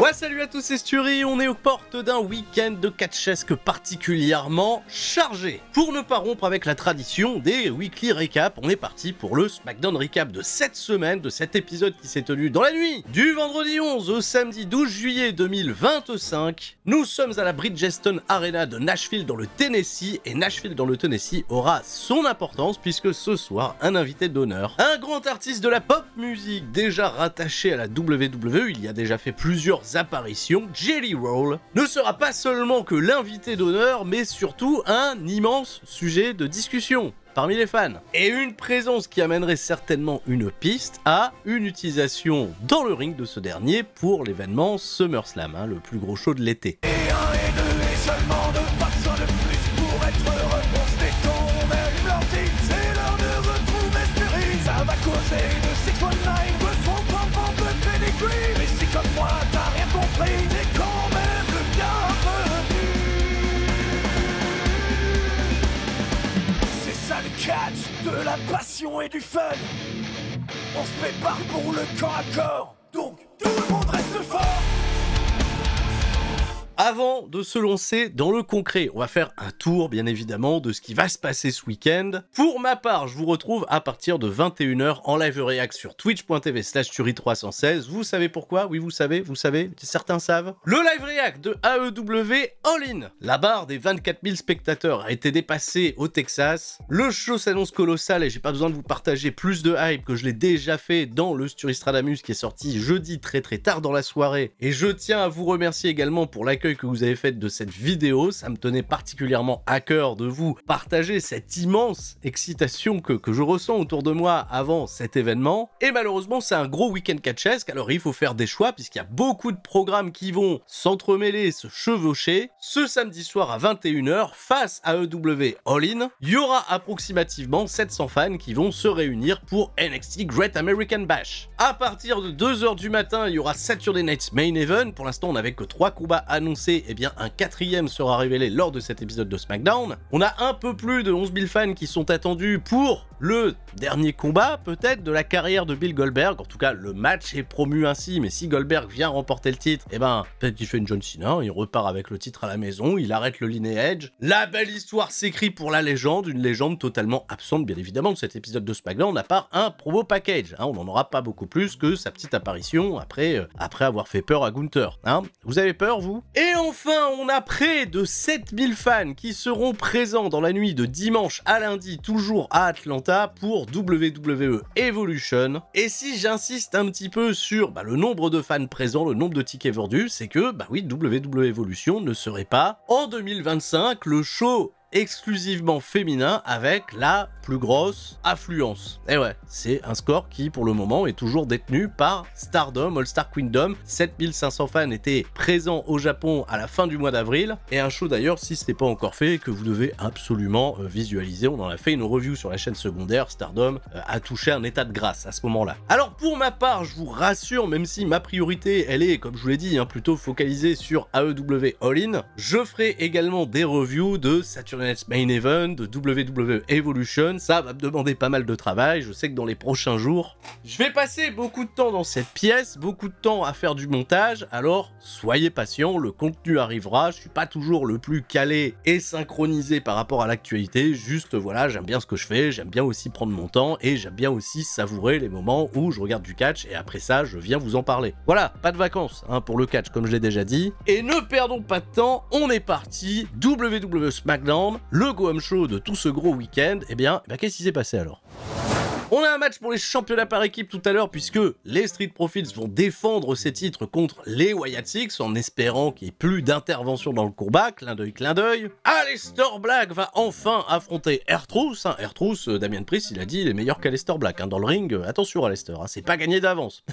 Ouais, salut à tous, c'est Sturi, on est aux portes d'un week-end de catchesque particulièrement chargé. Pour ne pas rompre avec la tradition des weekly recap, on est parti pour le SmackDown recap de cette semaine, de cet épisode qui s'est tenu dans la nuit du vendredi 11 au samedi 12 juillet 2025. Nous sommes à la Bridgestone Arena de Nashville dans le Tennessee, et Nashville dans le Tennessee aura son importance puisque ce soir, un invité d'honneur, un grand artiste de la pop music déjà rattaché à la WWE, il y a déjà fait plusieurs apparitions, Jelly Roll, ne sera pas seulement que l'invité d'honneur, mais surtout un immense sujet de discussion parmi les fans. Et une présence qui amènerait certainement une piste à une utilisation dans le ring de ce dernier pour l'événement SummerSlam, le plus gros show de l'été. Et un et deux et seulement deux, pas besoin de plus pour être heureux. On se détend, on allume l'ordi, c'est l'heure de retrouver Sturi. Ça va causer de 619, de son pump en peu de pedigree. Mais si comme moi t'as rien compris, t'es quand même le bienvenu. C'est ça le catch, de la passion et du fun. On se prépare pour le corps à corps, donc tout le monde reste fort. Avant de se lancer dans le concret, on va faire un tour bien évidemment de ce qui va se passer ce week-end. Pour ma part, je vous retrouve à partir de 21 h en live react sur twitch.tv/Sturi316. Vous savez pourquoi? Oui, vous savez, certains savent. Le live react de AEW All-In. La barre des 24 000 spectateurs a été dépassée au Texas. Le show s'annonce colossal et j'ai pas besoin de vous partager plus de hype que je l'ai déjà fait dans le Sturistradamus qui est sorti jeudi très tard dans la soirée. Et je tiens à vous remercier également pour l'accueil que vous avez fait de cette vidéo. Ça me tenait particulièrement à cœur de vous partager cette immense excitation que je ressens autour de moi avant cet événement. Et malheureusement, c'est un gros week-end catchesque, alors il faut faire des choix puisqu'il y a beaucoup de programmes qui vont s'entremêler, se chevaucher. Ce samedi soir à 21 h, face à AEW All-In, il y aura approximativement 700 fans qui vont se réunir pour NXT Great American Bash. À partir de 2 h du matin, il y aura Saturday Night's Main Event. Pour l'instant, on n'avait que 3 combats annoncés. Eh bien, un 4e sera révélé lors de cet épisode de SmackDown. On a un peu plus de 11 000 fans qui sont attendus pour le dernier combat, peut-être, de la carrière de Bill Goldberg. En tout cas, le match est promu ainsi, mais si Goldberg vient remporter le titre, eh ben, peut-être qu'il fait une John Cena, il repart avec le titre à la maison, il arrête le lineage. La belle histoire s'écrit pour la légende, une légende totalement absente, bien évidemment, de cet épisode de SmackDown, à part un promo package. On n'en aura pas beaucoup plus que sa petite apparition après avoir fait peur à Gunther. Vous avez peur, vous? Et enfin, on a près de 7000 fans qui seront présents dans la nuit de dimanche à lundi, toujours à Atlanta, pour WWE Evolution. Et si j'insiste un petit peu sur le nombre de fans présents, le nombre de tickets vendus, c'est que, oui, WWE Evolution ne serait pas, en 2025, le show exclusivement féminin avec la plus grosse affluence. Et ouais, c'est un score qui pour le moment est toujours détenu par Stardom, All Star Queendom. 7500 fans étaient présents au Japon à la fin du mois d'avril, et un show d'ailleurs, si ce n'est pas encore fait, que vous devez absolument visualiser. On en a fait une review sur la chaîne secondaire. Stardom a touché un état de grâce à ce moment-là. Alors pour ma part, je vous rassure, même si ma priorité elle est, comme je vous l'ai dit, plutôt focalisée sur AEW All-In, je ferai également des reviews de Saturday Night's Main Event, de WWE Evolution. Ça va me demander pas mal de travail. Je sais que dans les prochains jours, je vais passer beaucoup de temps dans cette pièce, beaucoup de temps à faire du montage, alors soyez patients, le contenu arrivera. Je suis pas toujours le plus calé et synchronisé par rapport à l'actualité, juste voilà, j'aime bien ce que je fais, j'aime bien aussi prendre mon temps et j'aime bien aussi savourer les moments où je regarde du catch et après ça, je viens vous en parler. Voilà, pas de vacances pour le catch comme je l'ai déjà dit. Et ne perdons pas de temps, on est parti, WWE SmackDown, le go-home show de tout ce gros week-end. Eh bien, qu'est-ce qui s'est passé alors? On a un match pour les championnats par équipe tout à l'heure puisque les Street Profits vont défendre ces titres contre les Wyatt Six en espérant qu'il n'y ait plus d'intervention dans le combat. Clin d'œil. Aleister Black va enfin affronter R-Truth. R-Truth, Damien Priest, il a dit, il est meilleur qu'Aleister Black. Dans le ring, attention Aleister, c'est pas gagné d'avance.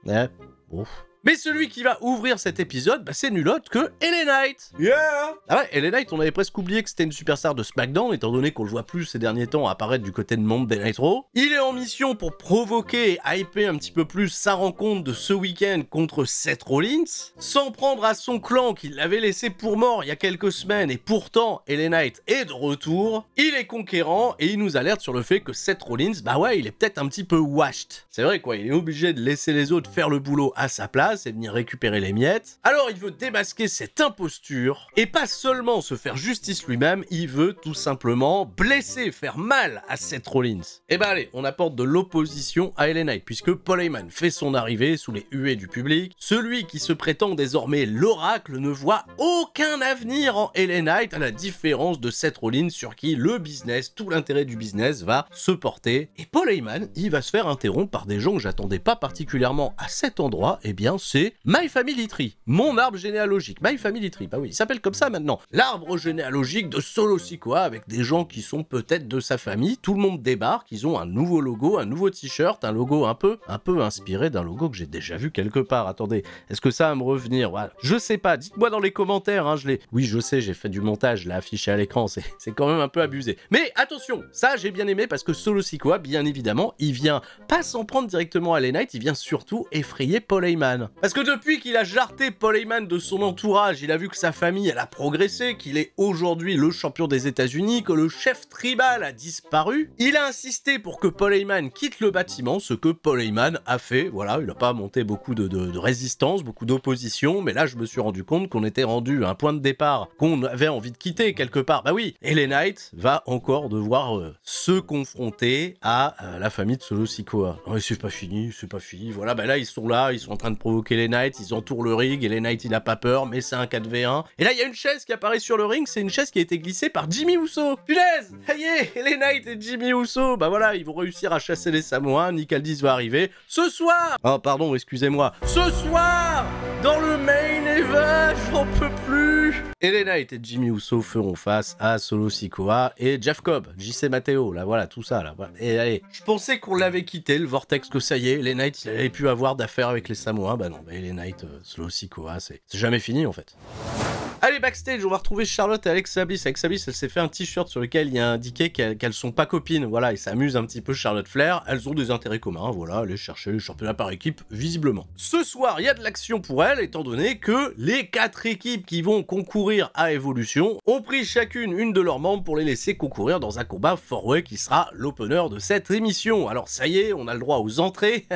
Ouais, bon. Mais celui qui va ouvrir cet épisode, bah, c'est nul autre que LA Knight. Yeah! Ah ouais, LA Knight, on avait presque oublié que c'était une superstar de SmackDown, étant donné qu'on le voit plus ces derniers temps apparaître du côté de Monday Night Raw. Il est en mission pour provoquer et hyper un petit peu plus sa rencontre de ce week-end contre Seth Rollins, s'en prendre à son clan qu'il l'avait laissé pour mort il y a quelques semaines, et pourtant LA Knight est de retour. Il est conquérant et il nous alerte sur le fait que Seth Rollins, bah ouais, il est peut-être un petit peu washed. C'est vrai quoi, il est obligé de laisser les autres faire le boulot à sa place et venir récupérer les miettes. Alors il veut démasquer cette imposture et pas seulement se faire justice lui-même, il veut tout simplement blesser, faire mal à Seth Rollins. Et bah allez, on apporte de l'opposition à LA Knight puisque Paul Heyman fait son arrivée sous les huées du public. Celui qui se prétend désormais l'oracle ne voit aucun avenir en LA Knight, à la différence de Seth Rollins sur qui le business, tout l'intérêt du business va se porter. Et Paul Heyman, il va se faire interrompre par des gens que j'attendais pas particulièrement à cet endroit. Et bien c'est My Family Tree, mon arbre généalogique. My Family Tree, bah oui, il s'appelle comme ça maintenant. L'arbre généalogique de Solo Sikoa avec des gens qui sont peut-être de sa famille. Tout le monde débarque, ils ont un nouveau logo, un nouveau t-shirt, un logo un peu inspiré d'un logo que j'ai déjà vu quelque part. Attendez, est-ce que ça va me revenir? Voilà. Je sais pas, dites-moi dans les commentaires, hein, Oui, je sais, j'ai fait du montage, je l'ai affiché à l'écran, c'est quand même un peu abusé. Mais attention, ça j'ai bien aimé parce que Solo Sikoa, bien évidemment, il vient pas s'en prendre directement à LA Knight, il vient surtout effrayer Paul Heyman. Parce que depuis qu'il a jarté Paul Heyman de son entourage, il a vu que sa famille, elle a progressé, qu'il est aujourd'hui le champion des États-Unis, que le chef tribal a disparu. Il a insisté pour que Paul Heyman quitte le bâtiment, ce que Paul Heyman a fait. Voilà, il n'a pas monté beaucoup de résistance, beaucoup d'opposition, mais là je me suis rendu compte qu'on était rendu à un point de départ qu'on avait envie de quitter quelque part. Bah oui, LA Knight va encore devoir se confronter à la famille de Solo Sikoa. Non mais c'est pas fini, voilà, bah là ils sont en train de provoquer LA Knight, ils entourent le ring, et LA Knight il a pas peur, mais c'est un 4v1. Et là il y a une chaise qui apparaît sur le ring, c'est une chaise qui a été glissée par Jimmy Uso. Punaise, ça y est, LA Knight et Jimmy Uso, bah voilà, ils vont réussir à chasser les Samoans, Nick Aldis va arriver. Ce soir, oh pardon, excusez-moi, ce soir, dans le main event, j'en peux plus. LA Knight et Jimmy Uso feront face à Solo Sikoa et Jeff Cobb, JC Matteo, là voilà, tout ça là. Voilà. Et allez, je pensais qu'on l'avait quitté, le vortex, que ça y est, LA Knight il avait pu avoir d'affaires avec les Samoans, bah non, bah LA Knight, Solo Sikoa, c'est jamais fini en fait. Allez, backstage, on va retrouver Charlotte et Alexa Bliss. Alexa Bliss, elle s'est fait un t-shirt sur lequel il y a indiqué qu'elles sont pas copines. Voilà, ils s'amusent un petit peu Charlotte Flair. Elles ont des intérêts communs, voilà, aller chercher les championnats par équipe, visiblement. Ce soir, il y a de l'action pour elles, étant donné que les 4 équipes qui vont concourir à Evolution ont pris chacune une de leurs membres pour les laisser concourir dans un combat four-way qui sera l'opener de cette émission. Alors ça y est, on a le droit aux entrées,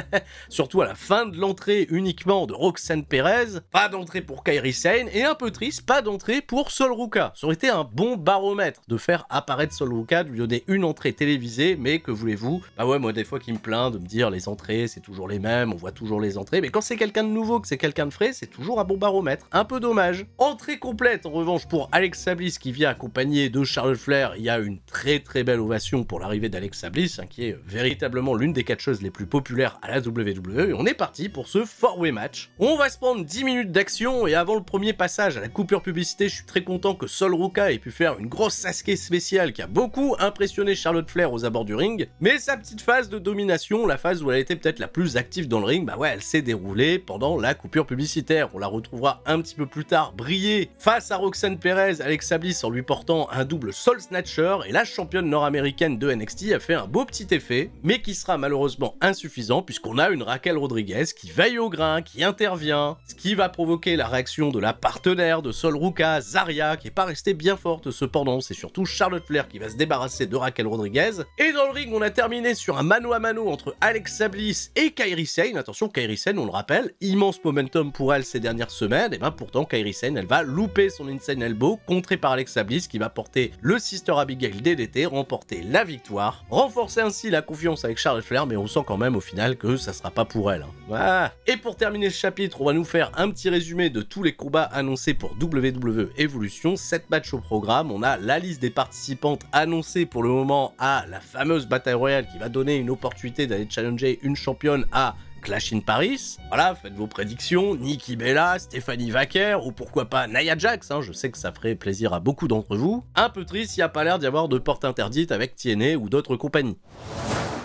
surtout à la fin de l'entrée uniquement de Roxanne Perez. Pas d'entrée pour Kairi Sane, et un peu triste, pas d'entrée pour Sol Ruka. Ça aurait été un bon baromètre de faire apparaître Sol Ruka, de lui donner une entrée télévisée, mais que voulez-vous? Bah ouais, moi des fois qui me plaint de me dire les entrées c'est toujours les mêmes, on voit toujours les entrées, mais quand c'est quelqu'un de nouveau, que c'est quelqu'un de frais, c'est toujours un bon baromètre. Un peu dommage. Entrée complète en revanche pour Alexa Bliss qui vient accompagnée de Charlotte Flair. Il y a une très belle ovation pour l'arrivée d'Alexa Bliss, hein, qui est véritablement l'une des catcheuses les plus populaires à la WWE, et on est parti pour ce four-way match. On va se prendre 10 minutes d'action, et avant le premier passage à la coupure publicité, je suis très content que Sol Ruka ait pu faire une grosse Sasuke spéciale qui a beaucoup impressionné Charlotte Flair aux abords du ring, mais sa petite phase de domination, la phase où elle était peut-être la plus active dans le ring, bah ouais, elle s'est déroulée pendant la coupure publicitaire. On la retrouvera un petit peu plus tard briller face à Roxanne Perez, Alexa Bliss en lui portant un double Soul Snatcher, et la championne nord-américaine de NXT a fait un beau petit effet, mais qui sera malheureusement insuffisant puisqu'on a une Raquel Rodriguez qui veille au grain, qui intervient, ce qui va provoquer la réaction de la partenaire de Sol Ruka, Zarya, qui est pas restée bien forte cependant. C'est surtout Charlotte Flair qui va se débarrasser de Raquel Rodriguez. Et dans le ring, on a terminé sur un mano à mano entre Alexa Bliss et Kairi Sane. Attention, Kairi Sane, on le rappelle, immense momentum pour elle ces dernières semaines. Et ben pourtant, Kairi Sane, elle va louper son Insane Elbow, contré par Alexa Bliss qui va porter le Sister Abigail DDT, remporter la victoire, renforcer ainsi la confiance avec Charlotte Flair, mais on sent quand même au final que ça sera pas pour elle. Hein. Voilà. Et pour terminer ce chapitre, on va nous faire un petit résumé de tous les combats annoncés pour WWE Evolution. 7 matchs au programme, on a la liste des participantes annoncées pour le moment à la fameuse bataille royale qui va donner une opportunité d'aller challenger une championne à Clash in Paris. Voilà, faites vos prédictions, Nikki Bella, Stephanie Vaquer, ou pourquoi pas Nia Jax, hein, je sais que ça ferait plaisir à beaucoup d'entre vous. Un peu triste, il n'y a pas l'air d'y avoir de porte interdite avec TNA ou d'autres compagnies.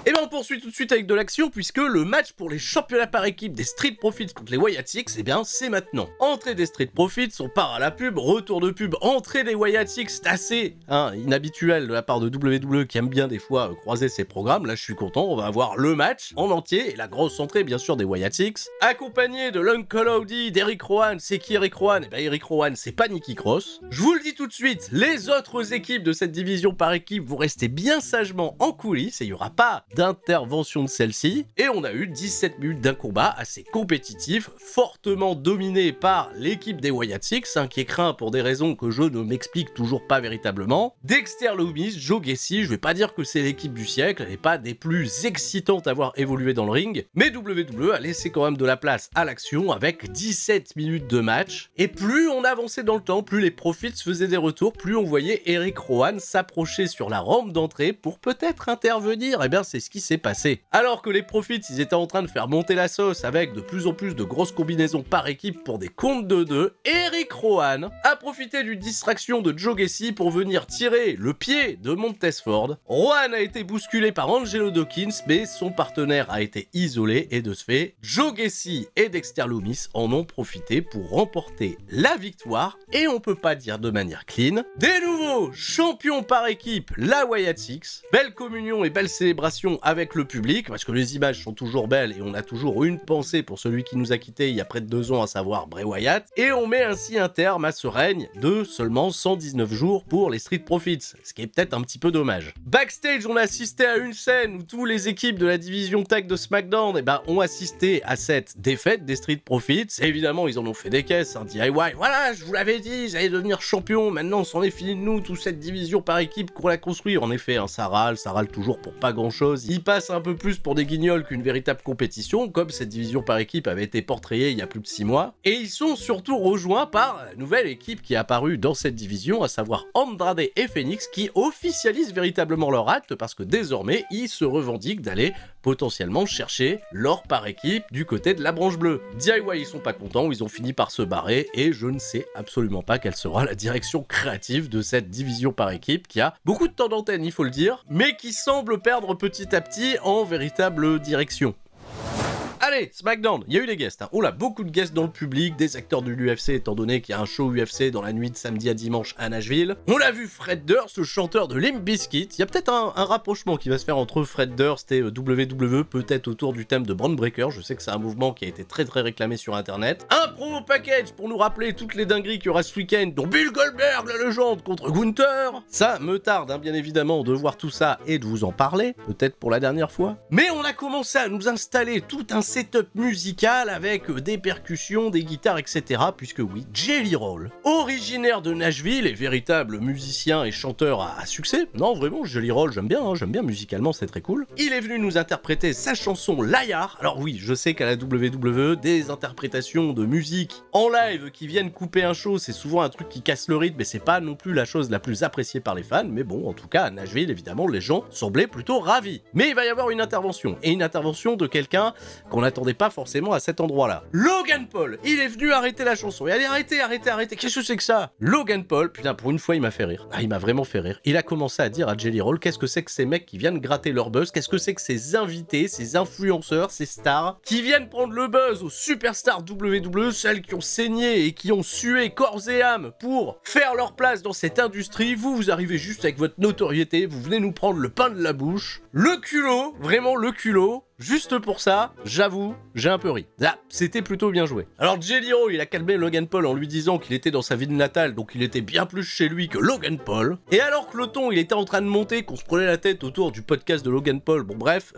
Et ben on poursuit tout de suite avec de l'action puisque le match pour les championnats par équipe des Street Profits contre les Wyatt Six, eh bien c'est maintenant. Entrée des Street Profits, on part à la pub, retour de pub, entrée des Wyatt Six, c'est assez inhabituel de la part de WWE qui aime bien des fois croiser ses programmes. Là je suis content, on va avoir le match en entier et la grosse entrée bien sûr des Wyatt Six, accompagné de l'Uncle Howdy, d'Eric Rowan. C'est qui Eric Rowan? Eh ben Eric Rowan c'est pas Nikki Cross. Je vous le dis tout de suite, les autres équipes de cette division par équipe vont rester bien sagement en coulisses et il n'y aura pas d'intervention de celle-ci. Et on a eu 17 minutes d'un combat assez compétitif, fortement dominé par l'équipe des Wyatt Six, qui est craint pour des raisons que je ne m'explique toujours pas véritablement. Dexter Lumis, Joe Gacy, je vais pas dire que c'est l'équipe du siècle, elle n'est pas des plus excitantes à avoir évolué dans le ring, mais WWE a laissé quand même de la place à l'action avec 17 minutes de match. Et plus on avançait dans le temps, plus les Profits faisaient des retours, plus on voyait Eric Rowan s'approcher sur la rampe d'entrée pour peut-être intervenir. Et bien c'est ce qui s'est passé. Alors que les Profits, ils étaient en train de faire monter la sauce avec de plus en plus de grosses combinaisons par équipe pour des comptes de 2, Eric Rowan a profité d'une distraction de Joe Gacy pour venir tirer le pied de Montez Ford. Rowan a été bousculé par Angelo Dawkins, mais son partenaire a été isolé et de ce fait, Joe Gacy et Dexter Lumis en ont profité pour remporter la victoire et on peut pas dire de manière clean. Des nouveaux champions par équipe, la Wyatt Six. Belle communion et belle célébration avec le public parce que les images sont toujours belles et on a toujours une pensée pour celui qui nous a quittés il y a près de 2 ans, à savoir Bray Wyatt, et on met ainsi un terme à ce règne de seulement 119 jours pour les Street Profits, ce qui est peut-être un petit peu dommage. Backstage, on a assisté à une scène où toutes les équipes de la division tag de SmackDown ont assisté à cette défaite des Street Profits. Et évidemment, ils en ont fait des caisses, DIY, voilà, je vous l'avais dit, ils allaient devenir champions, maintenant c'en est fini de nous, toute cette division par équipe qu'on a construit. En effet, ça râle toujours pour pas grand chose, ils passent un peu plus pour des guignols qu'une véritable compétition, comme cette division par équipe avait été portrayée il y a plus de 6 mois, et ils sont surtout rejoints par la nouvelle équipe qui est apparue dans cette division, à savoir Andrade et Phoenix, qui officialisent véritablement leur acte parce que désormais, ils se revendiquent d'aller potentiellement chercher l'or par équipe du côté de la branche bleue. DIY, ils sont pas contents, ils ont fini par se barrer, et je ne sais absolument pas quelle sera la direction créative de cette division par équipe qui a beaucoup de temps d'antenne, il faut le dire, mais qui semble perdre petit à petit en véritable direction. Allez, SmackDown, il y a eu des guests. On a beaucoup de guests dans le public, des acteurs de l'UFC, étant donné qu'il y a un show UFC dans la nuit de samedi à dimanche à Nashville. On l'a vu Fred Durst, le chanteur de Limp Bizkit. Il y a peut-être un rapprochement qui va se faire entre Fred Durst et WWE, peut-être autour du thème de Bron Breakker. Je sais que c'est un mouvement qui a été très réclamé sur internet. Un promo package pour nous rappeler toutes les dingueries qu'il y aura ce week-end, dont Bill Goldberg, la légende, contre Gunther. Ça me tarde, bien évidemment, de voir tout ça et de vous en parler, peut-être pour la dernière fois. Mais on a commencé à nous installer tout un setup musical avec des percussions, des guitares, etc. Puisque oui, Jelly Roll, originaire de Nashville et véritable musicien et chanteur à succès. Non, vraiment, Jelly Roll, j'aime bien musicalement, c'est très cool. Il est venu nous interpréter sa chanson Liar. Alors oui, je sais qu'à la WWE, des interprétations de musique en live qui viennent couper un show, c'est souvent un truc qui casse le rythme, et c'est pas non plus la chose la plus appréciée par les fans, mais bon, en tout cas, à Nashville, évidemment, les gens semblaient plutôt ravis. Mais il va y avoir une intervention, et une intervention de quelqu'un qu'on n'attendait pas forcément à cet endroit-là. Logan Paul, il est venu arrêter la chanson. Et allez, arrêtez, qu'est-ce que c'est que ça? Logan Paul, putain, pour une fois, il m'a fait rire. Il m'a vraiment fait rire. Il a commencé à dire à Jelly Roll, qu'est-ce que c'est que ces mecs qui viennent gratter leur buzz? Qu'est-ce que c'est que ces invités, ces influenceurs, ces stars, qui viennent prendre le buzz aux superstars WWE, celles qui ont saigné et qui ont sué corps et âme pour faire leur place dans cette industrie? Vous arrivez juste avec votre notoriété, vous venez nous prendre le pain de la bouche. Le culot, vraiment le culot. Juste pour ça, j'avoue, j'ai un peu ri. Là, c'était plutôt bien joué. Alors Jelly Roll, il a calmé Logan Paul en lui disant qu'il était dans sa ville natale, donc il était bien plus chez lui que Logan Paul. Et alors que le ton, il était en train de monter, qu'on se prenait la tête autour du podcast de Logan Paul, bon bref,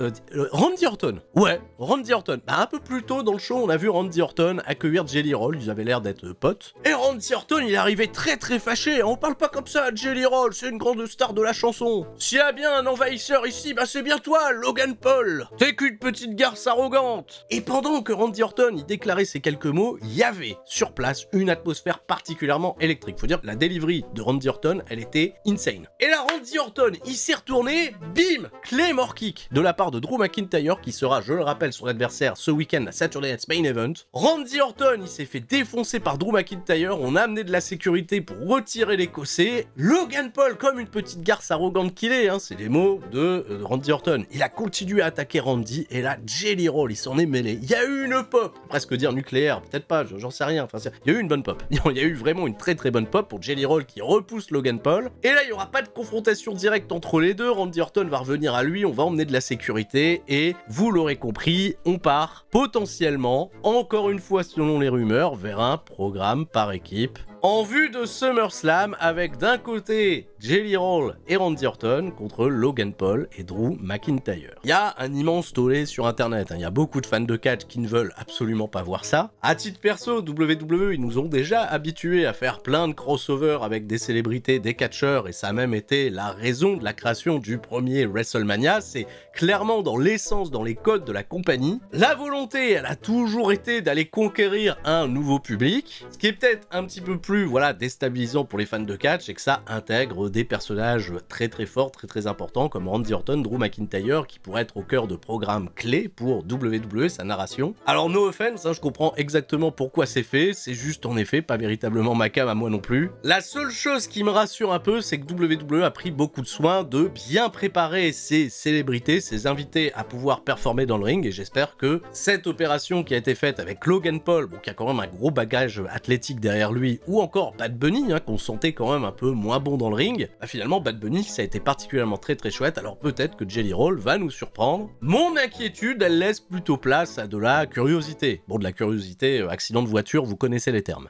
Randy Orton. Ouais, Randy Orton. Un peu plus tôt dans le show, on a vu Randy Orton accueillir Jelly Roll, ils avaient l'air d'être potes. Et Randy Orton, il est arrivé très fachet. On parle pas comme ça à Jelly Roll, c'est une grande star de la chanson. S'il y a bien un envahisseur ici, c'est bien toi, Logan Paul. T'es qu'une une petite garce arrogante. Et pendant que Randy Orton il déclarait ces quelques mots, il y avait sur place une atmosphère particulièrement électrique. Faut dire que la delivery de Randy Orton, elle était insane. Et là, Randy Orton, il s'est retourné, bim, Claymore Kick de la part de Drew McIntyre, qui sera, je le rappelle, son adversaire ce week-end à Saturday Night's Main Event. Randy Orton, il s'est fait défoncer par Drew McIntyre, on a amené de la sécurité pour retirer l'écossais. Logan Paul, comme une petite garce arrogante qu'il est, hein, c'est les mots de Randy Orton, il a continué à attaquer Randy, et là, Jelly Roll, il s'en est mêlé. Il y a eu une pop, presque dire nucléaire, peut-être pas, j'en sais rien, enfin, il y a eu une bonne pop. Il y a eu vraiment une très très bonne pop pour Jelly Roll qui repousse Logan Paul. Et là, il n'y aura pas de confrontation directe entre les deux. Randy Orton va revenir à lui, on va emmener de la sécurité et vous l'aurez compris, on part potentiellement, encore une fois selon les rumeurs, vers un programme par équipe en vue de SummerSlam avec d'un côté Jelly Roll et Randy Orton contre Logan Paul et Drew McIntyre. Il y a un immense tollé sur internet, hein. Il y a beaucoup de fans de catch qui ne veulent absolument pas voir ça. À titre perso, WWE, ils nous ont déjà habitués à faire plein de crossovers avec des célébrités, des catcheurs, et ça a même été la raison de la création du premier WrestleMania. C'est clairement dans l'essence, dans les codes de la compagnie. La volonté, elle a toujours été d'aller conquérir un nouveau public, ce qui est peut-être un petit peu plus déstabilisant pour les fans de catch, c'est que ça intègre des personnages très très forts, très très importants comme Randy Orton, Drew McIntyre, qui pourraient être au cœur de programmes clés pour WWE, sa narration. Alors no offense, hein, je comprends exactement pourquoi c'est fait, c'est juste en effet pas véritablement ma came à moi non plus. La seule chose qui me rassure un peu, c'est que WWE a pris beaucoup de soin de bien préparer ses célébrités, ses invités à pouvoir performer dans le ring, et j'espère que cette opération qui a été faite avec Logan Paul, bon, qui a quand même un gros bagage athlétique derrière lui, ou encore Bad Bunny, hein, qu'on sentait quand même un peu moins bon dans le ring, bah finalement Bad Bunny ça a été particulièrement très très chouette, alors peut-être que Jelly Roll va nous surprendre. Mon inquiétude, elle laisse plutôt place à de la curiosité. Bon, de la curiosité, accident de voiture, vous connaissez les termes.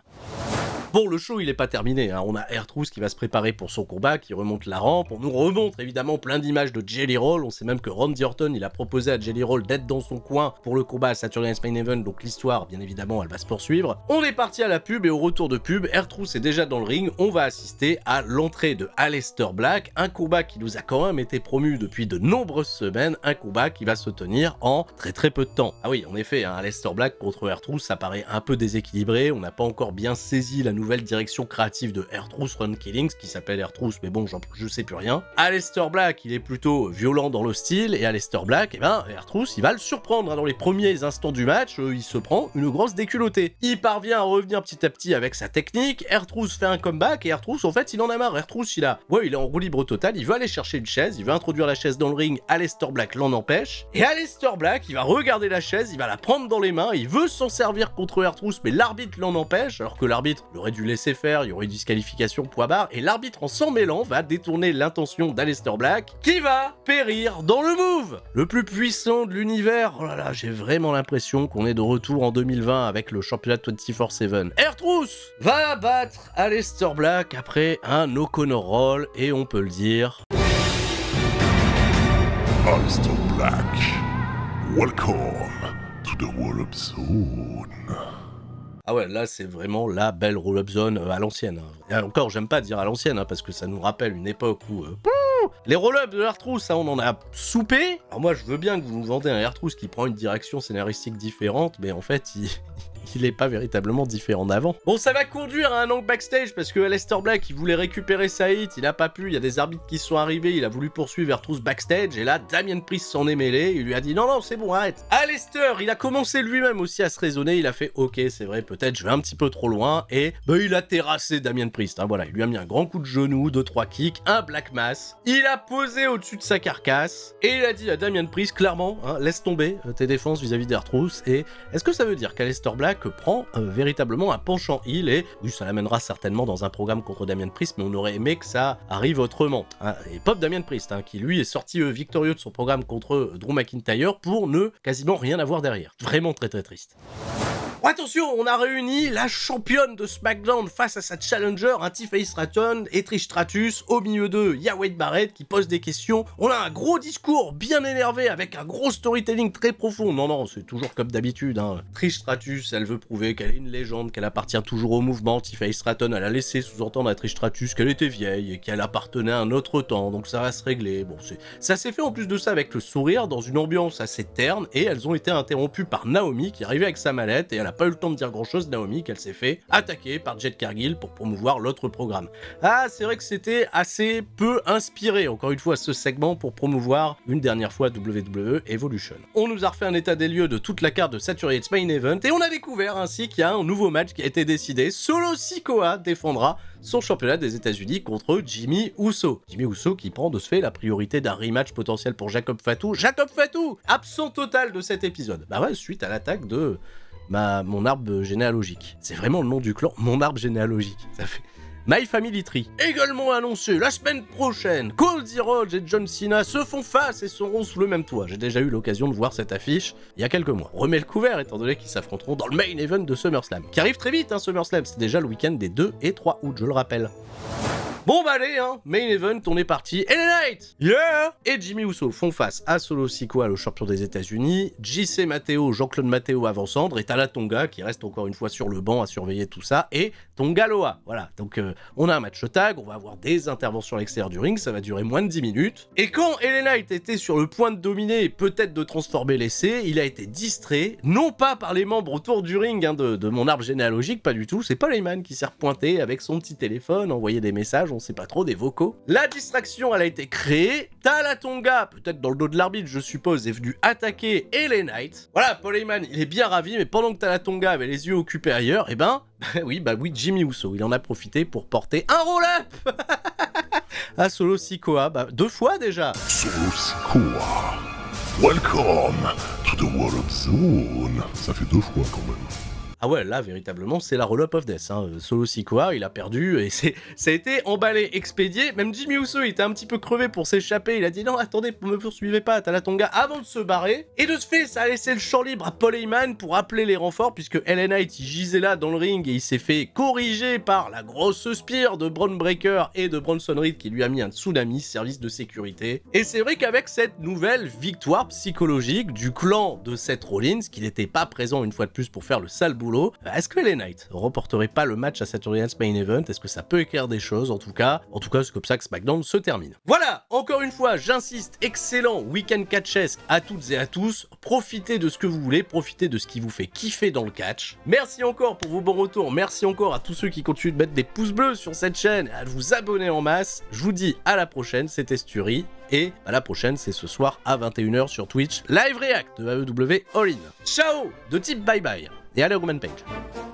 Bon, le show il est pas terminé, hein. On a R-Truth qui va se préparer pour son combat, qui remonte la rampe, on nous remontre évidemment plein d'images de Jelly Roll, on sait même que Randy Orton il a proposé à Jelly Roll d'être dans son coin pour le combat à Saturday Night's Main Event, donc l'histoire bien évidemment elle va se poursuivre. On est parti à la pub et au retour de pub, R-Truth est déjà dans le ring, on va assister à l'entrée de Aleister Black, un combat qui nous a quand même été promu depuis de nombreuses semaines, un combat qui va se tenir en très très peu de temps. Ah oui, en effet, hein, Aleister Black contre R-Truth ça paraît un peu déséquilibré, on n'a pas encore bien saisi la nouvelle direction créative de R-Truth Run Killings, qui s'appelle R-Truth, mais bon, je sais plus rien. Aleister Black, il est plutôt violent dans le style, et Aleister Black, eh ben, R-Truth, il va le surprendre, hein. Dans les premiers instants du match, il se prend une grosse déculottée. Il parvient à revenir petit à petit avec sa technique, R-Truth fait un comeback, et R-Truth, en fait, il en a marre. R-Truth, il est en roue libre total, il veut aller chercher une chaise, il veut introduire la chaise dans le ring, Aleister Black l'en empêche, et Aleister Black, il va regarder la chaise, il va la prendre dans les mains, il veut s'en servir contre R-Truth, mais l'arbitre l'en empêche, alors que l'arbitre aurait dû laisser faire, il y aurait eu disqualification poids barre, et l'arbitre en s'en mêlant va détourner l'intention d'Aleister Black, qui va périr dans le move le plus puissant de l'univers. Oh là là, j'ai vraiment l'impression qu'on est de retour en 2020 avec le championnat 24/7. R-Truth va battre Aleister Black après un O'Connor Roll, et on peut le dire, Aleister Black, welcome to the Roll-Up Zone. ah ouais, là c'est vraiment la belle roll-up zone à l'ancienne, hein. Et encore, j'aime pas dire à l'ancienne, hein, parce que ça nous rappelle une époque où les roll-up de R-Truth, ça on en a soupé. Alors moi je veux bien que vous nous vendez un R-Truth qui prend une direction scénaristique différente, mais en fait il est pas véritablement différent d'avant. Bon, ça va conduire à un angle backstage parce que Aleister Black, il voulait récupérer sa hit, il a pas pu, il y a des arbitres qui sont arrivés, il a voulu poursuivre R-Truth backstage, et là, Damien Priest s'en est mêlé, il lui a dit non, c'est bon, arrête. Aleister, il a commencé lui-même aussi à se raisonner, il a fait ok, c'est vrai, peut-être je vais un petit peu trop loin, et il a terrassé Damien Priest, hein, voilà, il lui a mis un grand coup de genou, 2-3 kicks, un Black Mass, il a posé au-dessus de sa carcasse, et il a dit à Damien Priest, clairement, hein, laisse tomber tes défenses vis-à-vis d'R-Truth, et est-ce que ça veut dire qu'Aleister Black prend véritablement un penchant heel, et oui, ça l'amènera certainement dans un programme contre Damien Priest, mais on aurait aimé que ça arrive autrement, hein. Et pop Damien Priest, hein, qui lui est sorti victorieux de son programme contre Drew McIntyre pour ne quasiment rien avoir derrière. Vraiment très très triste. Attention, on a réuni la championne de SmackDown face à sa challenger, un Tiffany Stratton et Trish Stratus. Au milieu d'eux, il y a Wade Barrett qui pose des questions. On a un gros discours bien énervé avec un gros storytelling très profond. Non, c'est toujours comme d'habitude, hein. Trish Stratus, elle veut prouver qu'elle est une légende, qu'elle appartient toujours au mouvement. Tiffany Stratton, elle a laissé sous-entendre à Trish Stratus qu'elle était vieille et qu'elle appartenait à un autre temps, donc ça va se régler. Bon, ça s'est fait en plus de ça avec le sourire, dans une ambiance assez terne, et elles ont été interrompues par Naomi qui arrivait avec sa mallette, et elle a pas eu le temps de dire grand-chose, Naomi, qu'elle s'est fait attaquer par Jade Cargill pour promouvoir l'autre programme. Ah, c'est vrai que c'était assez peu inspiré, encore une fois, ce segment pour promouvoir une dernière fois WWE Evolution. On nous a refait un état des lieux de toute la carte de Saturate's Main Event, et on a découvert ainsi qu'il y a un nouveau match qui a été décidé. Solo Sikoa défendra son championnat des États-Unis contre Jimmy Uso. Jimmy Uso qui prend de ce fait la priorité d'un rematch potentiel pour Jacob Fatu. Jacob Fatu, absent total de cet épisode. Bah ouais, suite à l'attaque de mon arbre généalogique. C'est vraiment le nom du clan, mon arbre généalogique. Ça fait... My Family Tree. Également annoncé la semaine prochaine, Cody Rhodes et John Cena se font face et seront sous le même toit. J'ai déjà eu l'occasion de voir cette affiche il y a quelques mois. Remets le couvert étant donné qu'ils s'affronteront dans le main event de SummerSlam. Qui arrive très vite, hein, SummerSlam. C'est déjà le week-end des 2 et 3 août, je le rappelle. Bon bah allez, hein, main event, on est parti. LA Knight, yeah, et Jimmy Uso font face à Solo Sikoa, le champion des États-Unis, JC Matteo, Jean-Claude Matteo avant Cendre, et Tala Tonga qui reste encore une fois sur le banc à surveiller tout ça, et Tonga Loa. Voilà, donc on a un match tag, on va avoir des interventions à l'extérieur du ring, ça va durer moins de 10 minutes. Et quand LA Knight était sur le point de dominer et peut-être de transformer l'essai, il a été distrait, non pas par les membres autour du ring hein, de mon arbre généalogique, pas du tout, c'est Paul Heyman qui s'est repointé avec son petit téléphone, envoyé des messages, on sait pas trop, des vocaux. La distraction, elle a été créée. Tala Tonga, peut-être dans le dos de l'arbitre, je suppose, est venu attaquer LA Knight. Voilà, Paul Heyman, il est bien ravi, mais pendant que Tala Tonga avait les yeux occupés ailleurs, eh ben, oui, Jimmy Uso, il en a profité pour porter un roll-up à Solo Sikoa, 2 fois déjà. Solo Sikoa. Welcome to the Wallop Zone. Ça fait 2 fois quand même. Ah ouais, là, véritablement, c'est la roll-up of death. Hein. Solo Sikoa, il a perdu et ça a été emballé, expédié. Même Jimmy Uso, il était un petit peu crevé pour s'échapper. Il a dit non, attendez, me poursuivez pas, Tala Tonga, avant de se barrer. Et de ce fait, ça a laissé le champ libre à Paul Heyman pour appeler les renforts, puisque LA Knight, il gisait là dans le ring et il s'est fait corriger par la grosse spire de Bron Breakker et de Bronson Reed qui lui a mis un tsunami, service de sécurité. Et c'est vrai qu'avec cette nouvelle victoire psychologique du clan de Seth Rollins, qui n'était pas présent une fois de plus pour faire le sale boulot, est-ce que LA Knight reporterait pas le match à Saturday's Main Event? Est-ce que ça peut éclairer des choses? En tout cas, c'est comme ça que SmackDown se termine. Voilà, encore une fois, j'insiste, excellent week-end catchesque à toutes et à tous. Profitez de ce que vous voulez, profitez de ce qui vous fait kiffer dans le catch. Merci encore pour vos bons retours, merci encore à tous ceux qui continuent de mettre des pouces bleus sur cette chaîne et à vous abonner en masse. Je vous dis à la prochaine, c'était Sturi. Et à la prochaine, c'est ce soir à 21h sur Twitch, Live React de AEW All In. Ciao de type bye bye et allez au Roman Page.